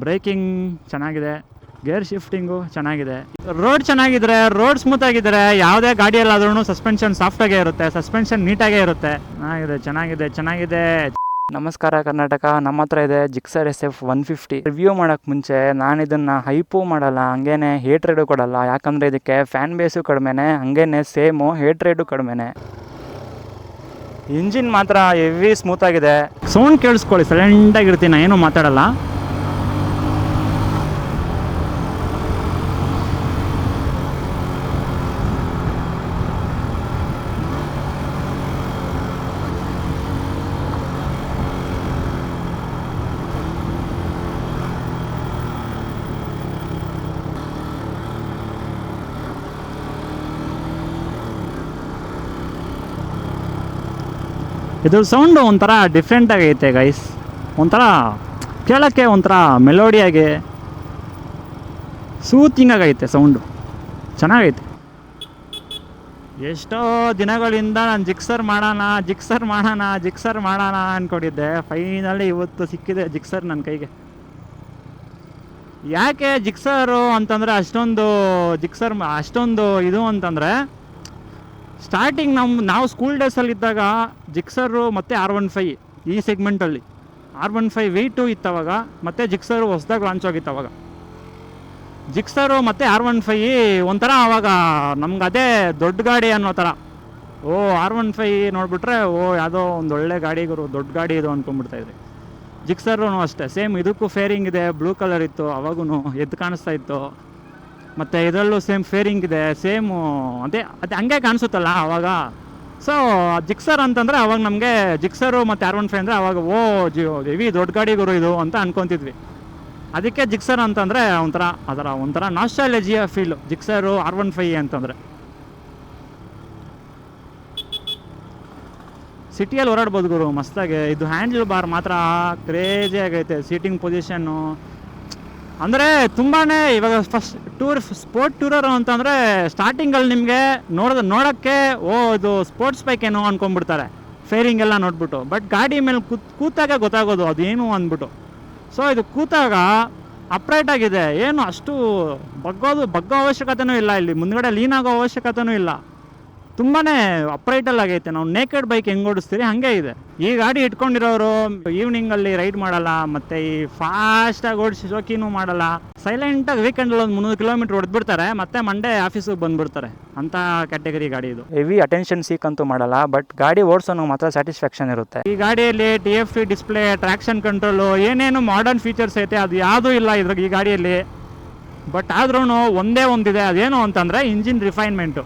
Breaking ಚೆನ್ನಾಗಿದೆ, gear shifting ಚೆನ್ನಾಗಿದೆ. Road ಚೆನ್ನಾಗಿದ್ರೆ, ರೋಡ್ ಸ್ಮೂತ್ ಆಗಿದ್ರೆ ಯಾವುದೇ ಗಾಡಿಯಲ್ಲಾದ್ರೂ ಸಸ್ಪೆನ್ಷನ್ ಸಾಫ್ಟಾಗೇ ಇರುತ್ತೆ, ಸಸ್ಪೆನ್ಷನ್ ನೀಟಾಗೇ ಇರುತ್ತೆ. ಚೆನ್ನಾಗಿದೆ. ನಮಸ್ಕಾರ ಕರ್ನಾಟಕ, ನಮ್ಮ ಹತ್ರ ಇದೆ ಜಿಕ್ಸರ್ SF 150. ರಿವ್ಯೂ ಮಾಡೋಕ್ಕೆ ಮುಂಚೆ ನಾನು ಇದನ್ನು ಹೈಪು ಮಾಡಲ್ಲ, ಹಂಗೇನೆ ಹೇಟ್ ರೇಟು ಕೊಡಲ್ಲ. ಯಾಕಂದರೆ ಇದಕ್ಕೆ ಫ್ಯಾನ್ ಬೇಸು ಕಡಿಮೆನೆ, ಹಂಗೇನೆ ಸೇಮು ಹೇಟ್ ರೇಟು ಕಡಿಮೆನೆ. ಇಂಜಿನ್ ಮಾತ್ರ ಹೆವಿ ಸ್ಮೂತಾಗಿದೆ. ಸೌಂಡ್ ಕೇಳಿಸ್ಕೊಳ್ಳಿ, ಸೈಲೆಂಟಾಗಿರ್ತೀನಿ, ಏನೂ ಮಾತಾಡಲ್ಲ. ಇದ್ರ ಸೌಂಡು ಒಂಥರ ಡಿಫ್ರೆಂಟ್ ಆಗೈತೆ ಗೈಸ್, ಒಂಥರ ಕೇಳೋಕ್ಕೆ ಒಂಥರ ಮೆಲೋಡಿಯಾಗಿ ಸೂತಿಂಗ್ ಆಗೈತೆ ಸೌಂಡು, ಚೆನ್ನಾಗೈತೆ. ಎಷ್ಟೋ ದಿನಗಳಿಂದ ನಾನು ಜಿಕ್ಸರ್ ಮಾಡೋಣ ಅಂದ್ಕೊಂಡಿದ್ದೆ. ಫೈನಲಿ ಇವತ್ತು ಸಿಕ್ಕಿದೆ ಜಿಕ್ಸರ್ ನನ್ನ ಕೈಗೆ. ಯಾಕೆ ಜಿಕ್ಸರು ಅಂತಂದರೆ ಅಷ್ಟೊಂದು ಇದು ಅಂತಂದರೆ, ಸ್ಟಾರ್ಟಿಂಗ್ ನಾವು ಸ್ಕೂಲ್ ಡೇಸಲ್ಲಿದ್ದಾಗ ಜಿಕ್ಸರು ಮತ್ತು R15 ಈ ಸೆಗ್ಮೆಂಟಲ್ಲಿ R15 V2 ಇತ್ತವಾಗ, ಮತ್ತು ಜಿಕ್ಸರು ಹೊಸದಾಗಿ ಲಾಂಚ್ ಆಗಿತ್ತು ಅವಾಗ. ಜಿಕ್ಸರು ಮತ್ತು R15 ಒಂಥರ ಆವಾಗ ನಮ್ಗೆ ಅದೇ ದೊಡ್ಡ ಗಾಡಿ ಅನ್ನೋ ಥರ. R15 ನೋಡಿಬಿಟ್ರೆ ಯಾವುದೋ ಒಂದು ಒಳ್ಳೆ ಗಾಡಿಗರು, ದೊಡ್ಡ ಗಾಡಿ ಇದು ಅಂದ್ಕೊಂಡ್ಬಿಡ್ತಾಯಿದ್ರಿ. ಜಿಕ್ಸರು ಅಷ್ಟೇ ಸೇಮ್, ಇದಕ್ಕೂ ಫೇರಿಂಗ್ ಇದೆ, ಬ್ಲೂ ಕಲರ್ ಇತ್ತು ಅವಾಗೂ, ಎದ್ದು ಕಾಣಿಸ್ತಾ ಇತ್ತು. ಮತ್ತು ಇದರಲ್ಲೂ ಸೇಮ್ ಫೇರಿಂಗ್ ಇದೆ, ಸೇಮು ಅದೇ ಹಂಗೆ ಕಾಣಿಸುತ್ತಲ್ಲ ಆವಾಗ. ಸೊ ಜಿಕ್ಸರ್ ಅಂತಂದರೆ ಅವಾಗ ನಮಗೆ ಜಿಕ್ಸರು ಮತ್ತು R15 ಅಂದರೆ ಅವಾಗ ಹೆವಿ ದೊಡ್ಡ ಗಾಡಿಗರು ಇದು ಅಂತ ಅನ್ಕೊತಿದ್ವಿ. ಅದಕ್ಕೆ ಜಿಕ್ಸರ್ ಅಂತಂದರೆ ಒಂಥರ ನಾಸ್ಟಾಲಜಿಯ ಫೀಲು ಜಿಕ್ಸರು R15 ಅಂತಂದರೆ. ಸಿಟಿಯಲ್ಲಿ ಓಡಾಡ್ಬೋದು ಗುರು ಮಸ್ತಾಗೆ. ಇದು ಹ್ಯಾಂಡಲ್ ಬಾರ್ ಮಾತ್ರ ಕ್ರೇಜಿ ಆಗೈತೆ, ಸೀಟಿಂಗ್ ಪೊಸಿಷನ್ನು ಅಂದರೆ ತುಂಬಾ. ಇವಾಗ ಫಸ್ಟ್ ಸ್ಪೋರ್ಟ್ ಟೂರರು ಅಂತಂದರೆ ಸ್ಟಾರ್ಟಿಂಗಲ್ಲಿ ನಿಮಗೆ ನೋಡೋಕ್ಕೆ ಇದು ಸ್ಪೋರ್ಟ್ಸ್ ಬೈಕ್ ಏನೋ ಅಂದ್ಕೊಂಡ್ಬಿಡ್ತಾರೆ, ಫೇರಿಂಗ್ ಎಲ್ಲ ನೋಡ್ಬಿಟ್ಟು. ಬಟ್ ಗಾಡಿ ಮೇಲೆ ಕೂತಾಗ ಗೊತ್ತಾಗೋದು ಅದೇನು ಅಂದ್ಬಿಟ್ಟು. ಸೊ ಇದು ಕೂತಾಗ ಅಪ್ರೈಟ್ ಆಗಿದೆ, ಏನು ಅಷ್ಟು ಬಗ್ಗೋ ಅವಶ್ಯಕತೆನೂ ಇಲ್ಲ, ಇಲ್ಲಿ ಮುಂದ್ಗಡೆ ಲೀನ್ ಆಗೋ ಅವಶ್ಯಕತೆನೂ ಇಲ್ಲ. ತುಂಬಾ ಅಪ್ರೈಟಲ್ಲಿ ಆಗೈತೆ. ನಾವು ನೇಕೆಡ್ ಬೈಕ್ ಹೆಂಗೆ ಓಡಿಸ್ತೀರಿ ಹಾಗೆ ಇದೆ. ಈ ಗಾಡಿ ಇಟ್ಕೊಂಡಿರೋರು ಈವ್ನಿಂಗಲ್ಲಿ ರೈಡ್ ಮಾಡಲ್ಲ, ಮತ್ತು ಈ ಫಾಸ್ಟಾಗಿ ಓಡಿಸಿ ಶೋಕಿನೂ ಮಾಡಲ್ಲ. ಸೈಲೆಂಟಾಗಿ ವೀಕೆಂಡಲ್ಲಿ ಒಂದು 300 ಕಿಲೋಮೀಟ್ರ್ ಹೊಡೆದ್ಬಿಡ್ತಾರೆ, ಮತ್ತು ಮಂಡೇ ಆಫೀಸಿಗೆ ಬಂದುಬಿಡ್ತಾರೆ. ಅಂಥ ಕ್ಯಾಟಗರಿ ಗಾಡಿ ಇದು. ಹೆವಿ ಅಟೆನ್ಷನ್ ಸೀಕ್ ಅಂತೂ ಮಾಡಲ್ಲ, ಬಟ್ ಗಾಡಿ ಓಡಿಸೋನು ಮಾತ್ರ ಸ್ಯಾಟಿಸ್ಫ್ಯಾಕ್ಷನ್ ಇರುತ್ತೆ. ಈ ಗಾಡಿಯಲ್ಲಿ TFT ಡಿಸ್ಪ್ಲೇ, ಟ್ರ್ಯಾಕ್ಷನ್ ಕಂಟ್ರೋಲು, ಏನೇನು ಮಾಡರ್ನ್ ಫೀಚರ್ಸ್ ಐತೆ ಅದು ಯಾವುದೂ ಇಲ್ಲ ಈ ಗಾಡಿಯಲ್ಲಿ. ಬಟ್ ಆದ್ರೂ ಒಂದೇ ಒಂದಿದೆ, ಅದೇನು ಅಂತಂದರೆ ಇಂಜಿನ್ ರಿಫೈನ್ಮೆಂಟು.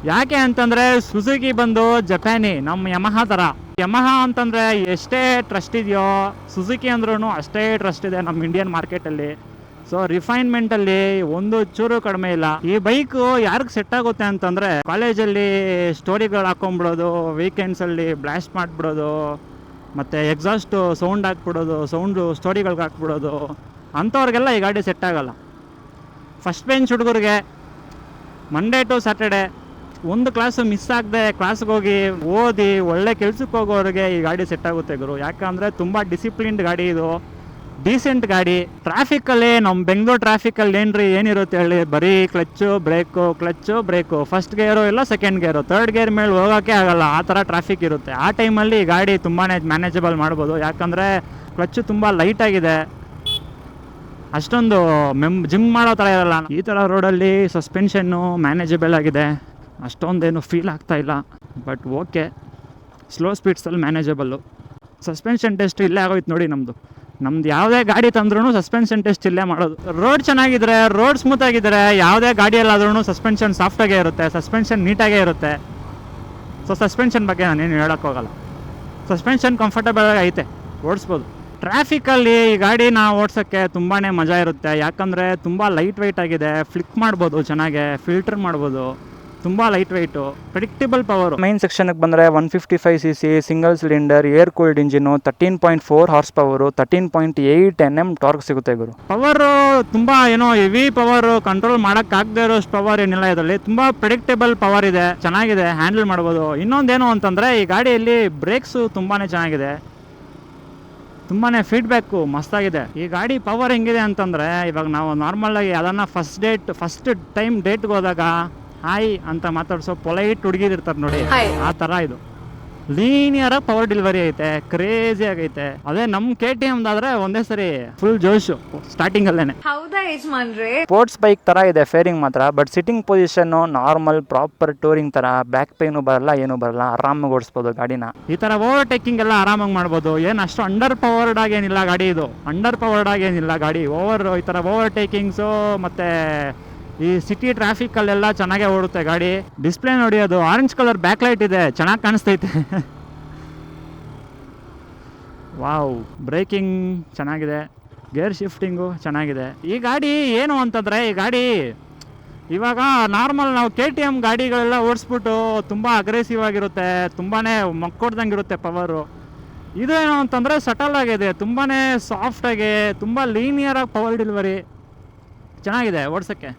ಯಾಕೆ ಅಂತಂದರೆ ಸುಜುಕಿ ಬಂದು ಜಪಾನಿ, ನಮ್ಮ ಯಮಹಾ ಥರ. ಯಮಹಾ ಅಂತಂದರೆ ಎಷ್ಟೇ ಟ್ರಸ್ಟ್ ಇದೆಯೋ, ಸುಜುಕಿ ಅಂದ್ರೂ ಅಷ್ಟೇ ಟ್ರಸ್ಟ್ ಇದೆ ನಮ್ಮ ಇಂಡಿಯನ್ ಮಾರ್ಕೆಟಲ್ಲಿ. ಸೊ ರಿಫೈನ್ಮೆಂಟಲ್ಲಿ ಒಂದು ಚೂರು ಕಡಿಮೆ ಇಲ್ಲ. ಈ ಬೈಕು ಯಾರಿಗೆ ಸೆಟ್ ಆಗುತ್ತೆ ಅಂತಂದರೆ, ಕಾಲೇಜಲ್ಲಿ ಸ್ಟೋರಿಗಳು ಹಾಕ್ಕೊಂಬಿಡೋದು, ವೀಕೆಂಡ್ಸಲ್ಲಿ ಬ್ಲಾಸ್ಟ್ ಮಾಡಿಬಿಡೋದು, ಮತ್ತು ಎಕ್ಸಾಸ್ಟು ಸೌಂಡ್ ಹಾಕ್ಬಿಡೋದು, ಸ್ಟೋರಿಗಳಿಗೆ ಹಾಕ್ಬಿಡೋದು, ಅಂಥವ್ರಿಗೆಲ್ಲ ಈ ಗಾಡಿ ಸೆಟ್ ಆಗೋಲ್ಲ. ಫಸ್ಟ್ ಬೆಂಚ್ ಹುಡುಗರಿಗೆ ಮಂಡೇ ಟು ಸ್ಯಾಟರ್ಡೇ ಒಂದು ಕ್ಲಾಸು ಮಿಸ್ ಆಗದೆ ಕ್ಲಾಸ್ಗೆ ಹೋಗಿ ಓದಿ ಒಳ್ಳೆ ಕೆಲ್ಸಕ್ಕೆ ಹೋಗೋರಿಗೆ ಈ ಗಾಡಿ ಸೆಟ್ ಆಗುತ್ತೆ ಗುರು. ಯಾಕಂದರೆ ತುಂಬ ಡಿಸಿಪ್ಲಿನ್ಡ್ ಗಾಡಿ ಇದು, ಡೀಸೆಂಟ್ ಗಾಡಿ. ಟ್ರಾಫಿಕಲ್ಲಿ ನಮ್ಮ ಬೆಂಗಳೂರು ಟ್ರಾಫಿಕಲ್ಲಿ ಏನಿರುತ್ತೆ ಹೇಳಿ, ಬರೀ ಕ್ಲಚ್ಚು ಬ್ರೇಕು, ಫಸ್ಟ್ ಗೇರು ಇಲ್ಲ ಸೆಕೆಂಡ್ ಗೇರು, ಥರ್ಡ್ ಗೇರ್ ಮೇಲೆ ಹೋಗೋಕ್ಕೆ ಆಗಲ್ಲ, ಆ ಥರ ಟ್ರಾಫಿಕ್ ಇರುತ್ತೆ. ಆ ಟೈಮಲ್ಲಿ ಈ ಗಾಡಿ ತುಂಬಾ ಮ್ಯಾನೇಜಬಲ್ ಮಾಡ್ಬೋದು. ಯಾಕಂದರೆ ಕ್ಲಚ್ಚು ತುಂಬ ಲೈಟಾಗಿದೆ, ಅಷ್ಟೊಂದು ಜಿಮ್ ಮಾಡೋ ಥರ ಇರಲ್ಲ. ಈ ಥರ ರೋಡಲ್ಲಿ ಸಸ್ಪೆನ್ಷನ್ನು ಮ್ಯಾನೇಜಬಲ್ ಆಗಿದೆ, ಅಷ್ಟೊಂದೇನು ಫೀಲ್ ಆಗ್ತಾ ಇಲ್ಲ. ಬಟ್ ಓಕೆ, ಸ್ಲೋ ಸ್ಪೀಡ್ಸಲ್ಲಿ ಮ್ಯಾನೇಜಬಲ್ಲು. ಸಸ್ಪೆನ್ಷನ್ ಟೆಸ್ಟ್ ಇಲ್ಲೇ ಆಗೋಯ್ತು ನೋಡಿ. ನಮ್ದು ಯಾವುದೇ ಗಾಡಿ ತಂದ್ರೂ ಸಸ್ಪೆನ್ಷನ್ ಟೆಸ್ಟ್ ಇಲ್ಲೇ ಮಾಡೋದು. ರೋಡ್ ಚೆನ್ನಾಗಿದ್ರೆ, ರೋಡ್ ಸ್ಮೂತ್ ಆಗಿದ್ರೆ ಯಾವುದೇ ಗಾಡಿಯಲ್ಲಾದ್ರೂ ಸಸ್ಪೆನ್ಷನ್ ಸಾಫ್ಟಾಗೇ ಇರುತ್ತೆ, ಸಸ್ಪೆನ್ಷನ್ ನೀಟಾಗೇ ಇರುತ್ತೆ. ಸೊ ಸಸ್ಪೆನ್ಷನ್ ಬಗ್ಗೆ ನಾನೇನು ಹೇಳೋಕ್ಕೋಗಲ್ಲ, ಸಸ್ಪೆನ್ಷನ್ ಕಂಫರ್ಟಬಲ್ ಆಗಿ ಐತೆ, ಓಡಿಸ್ಬೋದು. ಟ್ರಾಫಿಕಲ್ಲಿ ಈ ಗಾಡಿನ ಓಡಿಸೋಕ್ಕೆ ತುಂಬಾ ಮಜಾ ಇರುತ್ತೆ. ಯಾಕಂದರೆ ತುಂಬ ಲೈಟ್ ವೆಯ್ಟ್ ಆಗಿದೆ, ಫ್ಲಿಕ್ ಮಾಡ್ಬೋದು ಚೆನ್ನಾಗೆ, ಫಿಲ್ಟರ್ ಮಾಡ್ಬೋದು, ತುಂಬ light weight, predictable power. Main ಸೆಕ್ಷನ್ಗೆ ಬಂದರೆ 155cc single cylinder air cooled engine, 13.4 horse power, 13.8 Nm torque ಸಿಗುತ್ತೆ ಗುರು. ಪವರು ತುಂಬ ಹೆವಿ ಪವರು, ಕಂಟ್ರೋಲ್ ಮಾಡೋಕ್ಕಾಗದೇ ಇರೋಷ್ಟು ಪವರ್ ಏನಿಲ್ಲ ಇದರಲ್ಲಿ. ತುಂಬ ಪ್ರೆಡಿಕ್ಟಬಲ್ ಪವರ್ ಇದೆ, ಚೆನ್ನಾಗಿದೆ, ಹ್ಯಾಂಡಲ್ ಮಾಡ್ಬೋದು. ಇನ್ನೊಂದೇನು ಅಂತಂದರೆ ಈ ಗಾಡಿಯಲ್ಲಿ ಬ್ರೇಕ್ಸು ತುಂಬಾ ಚೆನ್ನಾಗಿದೆ. ತುಂಬಾ ಫೀಡ್ಬ್ಯಾಕು ಮಸ್ತಾಗಿದೆ. ಈ ಗಾಡಿ ಪವರ್ ಹೆಂಗಿದೆ ಅಂತಂದರೆ, ಇವಾಗ ನಾವು ನಾರ್ಮಲಾಗಿ ಅದನ್ನು ಫಸ್ಟ್ ಟೈಮ್ ಡೇಟ್ಗೆ ಹೋದಾಗ ಹಾಯ್ ಅಂತ ಮಾತಾಡ್ಸೋ ಪೊಲೈಟ್ ಹುಡುಗಿರಿರ್ತಾರೆ ನೋಡಿ, ಆ ಥರ ಇದು ಲೀನಿಯರಾಗಿ ಪವರ್ ಡೆಲಿವರಿ ಐತೆ, ಕ್ರೇಜಿ ಆಗೈತೆ. ಅದೇ ನಮ್ಮ KTM ದಾದ್ರೆ ಒಂದೇ ಸರಿ ಫುಲ್ ಜೋಶು ಸ್ಟಾರ್ಟಿಂಗ್ ಅಲ್ಲೇನೆ. ಹೌದಾ ಯಜಮಾನ್ರೆ? ಸ್ಪೋರ್ಟ್ಸ್ ಬೈಕ್ ತರ ಇದೆ ಫೇರಿಂಗ್ ಮಾತ್ರ, but sitting position normal proper touring ತರ, ಬ್ಯಾಕ್ ಪೇನು ಬರಲ್ಲ, ಏನು ಬರಲ್ಲ, ಆರಾಮಾಗಿ ಓಡಿಸ್ಬೋದು ಗಾಡಿನ. ಈ ತರ ಓವರ್ಟೇಕಿಂಗ್ ಎಲ್ಲ ಆರಾಮಾಗಿ ಮಾಡ್ಬೋದು. ಏನು ಅಷ್ಟು ಅಂಡರ್ ಪವರ್ಡ್ ಆಗೇನಿಲ್ಲ ಗಾಡಿ, ಇದು ಅಂಡರ್ ಪವರ್ಡ್ ಆಗೇನಿಲ್ಲ ಗಾಡಿ. ಈ ತರ ಓವರ್ಟೇಕಿಂಗ್ಸು ಮತ್ತೆ ಈ ಸಿಟಿ ಟ್ರಾಫಿಕಲ್ಲೆಲ್ಲ ಚೆನ್ನಾಗೇ ಓಡುತ್ತೆ ಗಾಡಿ. ಡಿಸ್ಪ್ಲೇ ನೋಡಿ, ಅದು ಆರೆಂಜ್ ಕಲರ್ ಬ್ಯಾಕ್ ಲೈಟ್ ಇದೆ, ಚೆನ್ನಾಗಿ ಕಾಣಿಸ್ತೈತೆ. ವಾವ್, ಬ್ರೇಕಿಂಗ್ ಚೆನ್ನಾಗಿದೆ, ಗೇರ್ ಶಿಫ್ಟಿಂಗು ಚೆನ್ನಾಗಿದೆ. ಈ ಗಾಡಿ ಏನು ಅಂತಂದರೆ, ಈ ಗಾಡಿ ಇವಾಗ ನಾರ್ಮಲ್ ನಾವು KTM ಗಾಡಿಗಳೆಲ್ಲ ಓಡಿಸ್ಬಿಟ್ಟು ತುಂಬ ಅಗ್ರೆಸಿವ್ ಆಗಿರುತ್ತೆ, ತುಂಬಾ ಮಕ್ಕೊಡ್ದಂಗೆ ಇರುತ್ತೆ ಪವರು. ಇದು ಏನು ಅಂತಂದರೆ ಸಟಲ್ ಆಗಿದೆ, ತುಂಬಾ ಸಾಫ್ಟಾಗಿ, ತುಂಬ ಲೀನಿಯರಾಗಿ ಪವರ್ ಡೆಲಿವರಿ ಚೆನ್ನಾಗಿದೆ ಓಡಿಸೋಕ್ಕೆ,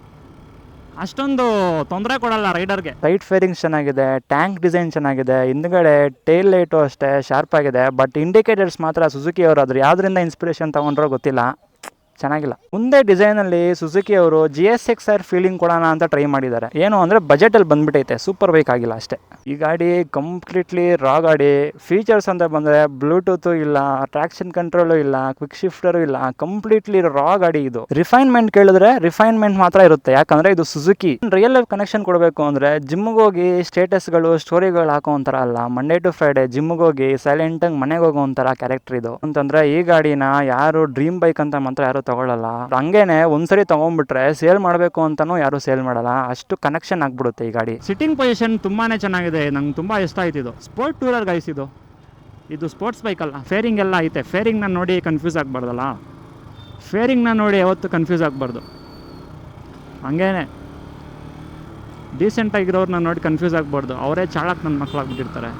ಅಷ್ಟೊಂದು ತೊಂದರೆ ಕೊಡಲ್ಲ ರೈಡರ್ಗೆ. ಸೈಡ್ ಫೇರಿಂಗ್ಸ್ ಚೆನ್ನಾಗಿದೆ, ಟ್ಯಾಂಕ್ ಡಿಸೈನ್ ಚೆನ್ನಾಗಿದೆ, ಹಿಂದ್ಗಡೆ ಟೇಲ್ ಲೈಟು ಅಷ್ಟೇ ಶಾರ್ಪ್ ಆಗಿದೆ. ಬಟ್ ಇಂಡಿಕೇಟರ್ಸ್ ಮಾತ್ರ ಸುಜುಕಿ ಅವರು ಅದ್ರ ಯಾವುದರಿಂದ ಇನ್ಸ್ಪಿರೇಷನ್ ತೊಗೊಂಡ್ರೋ ಗೊತ್ತಿಲ್ಲ, ಚೆನ್ನಾಗಿಲ್ಲ. ಮುಂದೆ ಡಿಸೈನಲ್ಲಿ ಸುಜುಕಿ ಅವರು GSXR ಫೀಲಿಂಗ್ ಕೊಡೋಣ ಅಂತ ಟ್ರೈ ಮಾಡಿದ್ದಾರೆ. ಏನು ಅಂದರೆ ಬಜೆಟಲ್ಲಿ ಬಂದ್ಬಿಟ್ಟೈತೆ, ಸೂಪರ್ ಬೈಕ್ ಆಗಿಲ್ಲ ಅಷ್ಟೇ. ಈ ಗಾಡಿ ಕಂಪ್ಲೀಟ್ಲಿ ರಾ ಗಾಡಿ. ಫೀಚರ್ಸ್ ಅಂತ ಬಂದರೆ ಬ್ಲೂಟೂತು ಇಲ್ಲ, ಟ್ರಾಕ್ಷನ್ ಕಂಟ್ರೋಲು ಇಲ್ಲ, ಕ್ವಿಕ್ ಶಿಫ್ಟರು ಇಲ್ಲ, ಕಂಪ್ಲೀಟ್ಲಿ ರಾ ಗಾಡಿ. ಇದು ರಿಫೈನ್ಮೆಂಟ್ ಕೇಳಿದ್ರೆ ರಿಫೈನ್ಮೆಂಟ್ ಮಾತ್ರ ಇರುತ್ತೆ, ಯಾಕಂದರೆ ಇದು ಸುಜುಕಿ. ರಿಯಲ್ ಲೈಫ್ ಕನೆಕ್ಷನ್ ಕೊಡಬೇಕು ಅಂದರೆ ಜಿಮ್ಗೆ ಹೋಗಿ ಸ್ಟೇಟಸ್ಗಳು ಸ್ಟೋರಿಗಳು ಹಾಕೋ ಒಂಥರ ಅಲ್ಲ, ಮಂಡೇ ಟು ಫ್ರೈಡೆ ಜಿಮ್ಗೆ ಹೋಗಿ ಸೈಲೆಂಟಾಗಿ ಮನೆಗೆ ಹೋಗೋ ಒಂಥರ ಕ್ಯಾರೆಕ್ಟರ್ ಇದು. ಅಂತಂದರೆ ಈ ಗಾಡಿನ ಯಾರು ಡ್ರೀಮ್ ಬೈಕ್ ಅಂತ ಮಾತ್ರ ಯಾರು ತಗೊಳ್ಳಲ್ಲ. ಹಂಗೇನೆ ಒಂದ್ಸರಿ ತಗೊಂಡ್ಬಿಟ್ರೆ ಸೇಲ್ ಮಾಡಬೇಕು ಅಂತಾನೂ ಯಾರು ಸೇಲ್ ಮಾಡಲ್ಲ, ಅಷ್ಟು ಕನೆಕ್ಷನ್ ಆಗ್ಬಿಡುತ್ತೆ ಈ ಗಾಡಿ. ಸಿಟ್ಟಿಂಗ್ ಪೊಸಿಷನ್ ತುಂಬಾನೇ ಚೆನ್ನಾಗಿದೆ, ನಂಗೆ ತುಂಬಾ ಇಷ್ಟ ಆಯ್ತು. ಇದು ಸ್ಪೋರ್ಟ್ ಟೂರರ್ ಗೈಸ್, ಇದು ಸ್ಪೋರ್ಟ್ಸ್ ಬೈಕ್ ಅಲ್ಲ. ಫೇರಿಂಗ್ ಎಲ್ಲ ಐತೆ, ಫೇರಿಂಗ್ನ ನೋಡಿ ಕನ್ಫ್ಯೂಸ್ ಆಗಬಾರ್ದಲ್ಲ, ಫೇರಿಂಗ್ನ ನೋಡಿ ಯಾವತ್ತು ಕನ್ಫ್ಯೂಸ್ ಆಗಬಾರ್ದು. ಹಂಗೇನೆ ಡೀಸೆಂಟ್ ಆಗಿರೋರನ್ನ ನೋಡಿ ಕನ್ಫ್ಯೂಸ್ ಆಗಬಾರ್ದು, ಅವರೇ ಚಾಳಕ್ ನನ್ನ ಮಕ್ಕಳಾಗ್ಬಿಟ್ಟಿರ್ತಾರೆ.